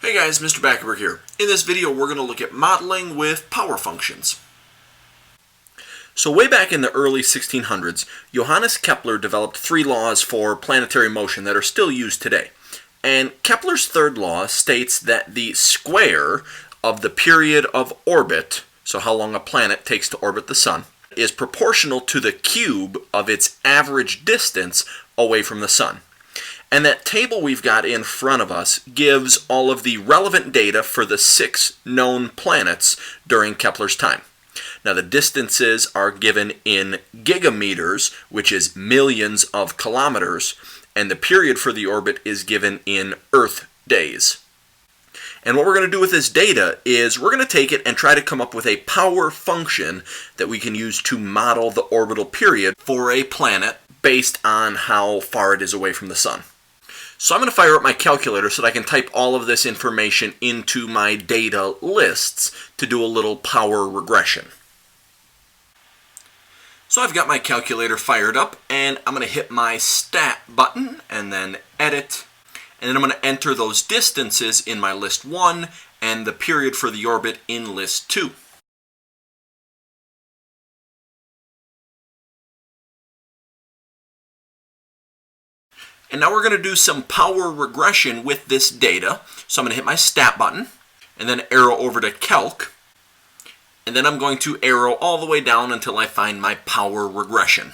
Hey guys, Mr. Backerberg here. In this video we're going to look at modeling with power functions. So way back in the early 1600s, Johannes Kepler developed three laws for planetary motion that are still used today. And Kepler's third law states that the square of the period of orbit, so how long a planet takes to orbit the sun, is proportional to the cube of its average distance away from the sun. And that table we've got in front of us gives all of the relevant data for the 6 known planets during Kepler's time. Now the distances are given in gigameters, which is millions of kilometers, and the period for the orbit is given in Earth days. And what we're going to do with this data is we're going to take it and try to come up with a power function that we can use to model the orbital period for a planet based on how far it is away from the sun. So I'm going to fire up my calculator so that I can type all of this information into my data lists to do a little power regression. So I've got my calculator fired up, and I'm going to hit my stat button and then edit, and then I'm going to enter those distances in my list 1 and the period for the orbit in list 2. And now we're going to do some power regression with this data. So I'm going to hit my stat button and then arrow over to calc. And then I'm going to arrow all the way down until I find my power regression.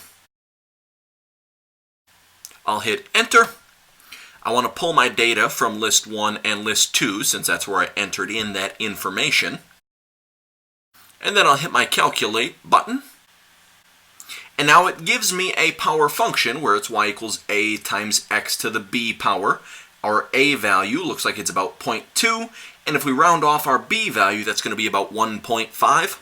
I'll hit enter. I want to pull my data from list 1 and list 2 since that's where I entered in that information. And then I'll hit my calculate button. And now it gives me a power function where it's y equals a times x to the b power. Our a value looks like it's about 0.2, and if we round off our b value, that's going to be about 1.5.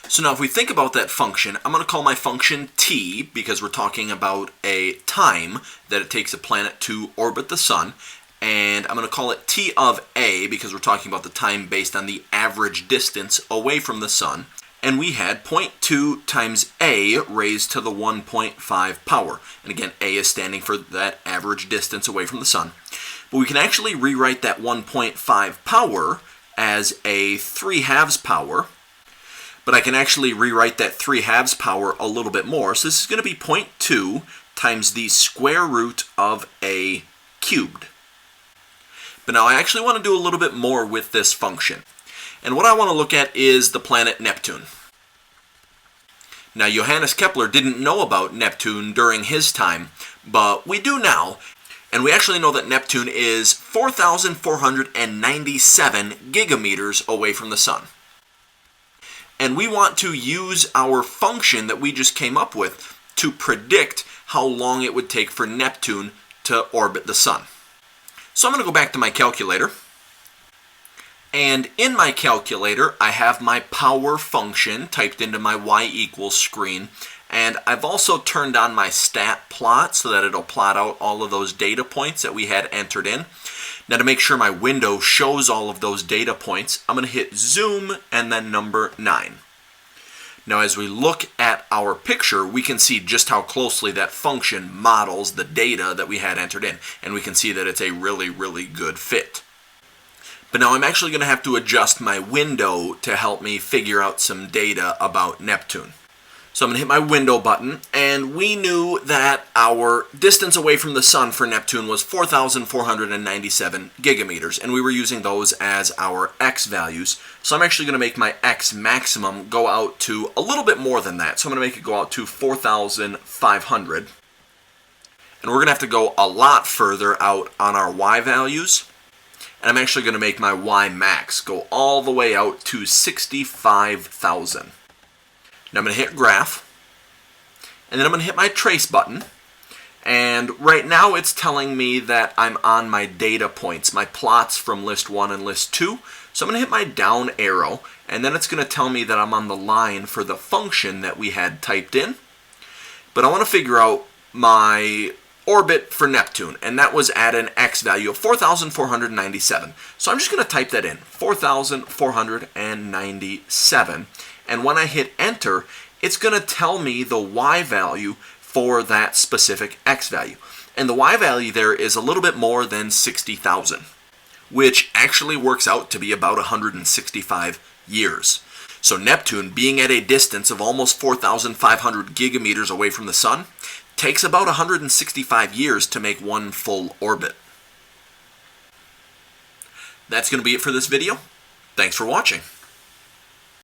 So now if we think about that function, I'm going to call my function t because we're talking about a time that it takes a planet to orbit the sun. And I'm going to call it t of a because we're talking about the time based on the average distance away from the sun. And we had 0.2 times a raised to the 1.5 power. And again, a is standing for that average distance away from the sun. But we can actually rewrite that 1.5 power as a 3/2 power. But I can actually rewrite that 3/2 power a little bit more. So this is going to be 0.2 times the square root of a cubed. But now I actually want to do a little bit more with this function. And what I want to look at is the planet Neptune. Now, Johannes Kepler didn't know about Neptune during his time, but we do now. And we actually know that Neptune is 4,497 gigameters away from the sun. And we want to use our function that we just came up with to predict how long it would take for Neptune to orbit the sun. So I'm going to go back to my calculator. And in my calculator, I have my power function typed into my y equals screen. And I've also turned on my stat plot so that it'll plot out all of those data points that we had entered in. Now to make sure my window shows all of those data points, I'm going to hit zoom and then number 9. Now as we look at our picture, we can see just how closely that function models the data that we had entered in. And we can see that it's a really, really good fit. But now I'm actually going to have to adjust my window to help me figure out some data about Neptune. So I'm going to hit my window button, and we knew that our distance away from the sun for Neptune was 4,497 gigameters, and we were using those as our x values. So I'm actually going to make my x maximum go out to a little bit more than that. So I'm going to make it go out to 4,500. And we're going to have to go a lot further out on our y values. And I'm actually going to make my y max go all the way out to 65,000. Now I'm going to hit graph, and then I'm going to hit my trace button, and right now it's telling me that I'm on my data points, my plots from list 1 and list 2. So I'm going to hit my down arrow, and then it's going to tell me that I'm on the line for the function that we had typed in. But I want to figure out my orbit for Neptune, and that was at an x value of 4,497. So I'm just going to type that in, 4,497. And when I hit enter, it's going to tell me the y value for that specific x value. And the Y value there is a little bit more than 60,000, which actually works out to be about 165 years. So Neptune, being at a distance of almost 4,500 gigameters away from the Sun, takes about 165 years to make one full orbit. That's going to be it for this video. Thanks for watching.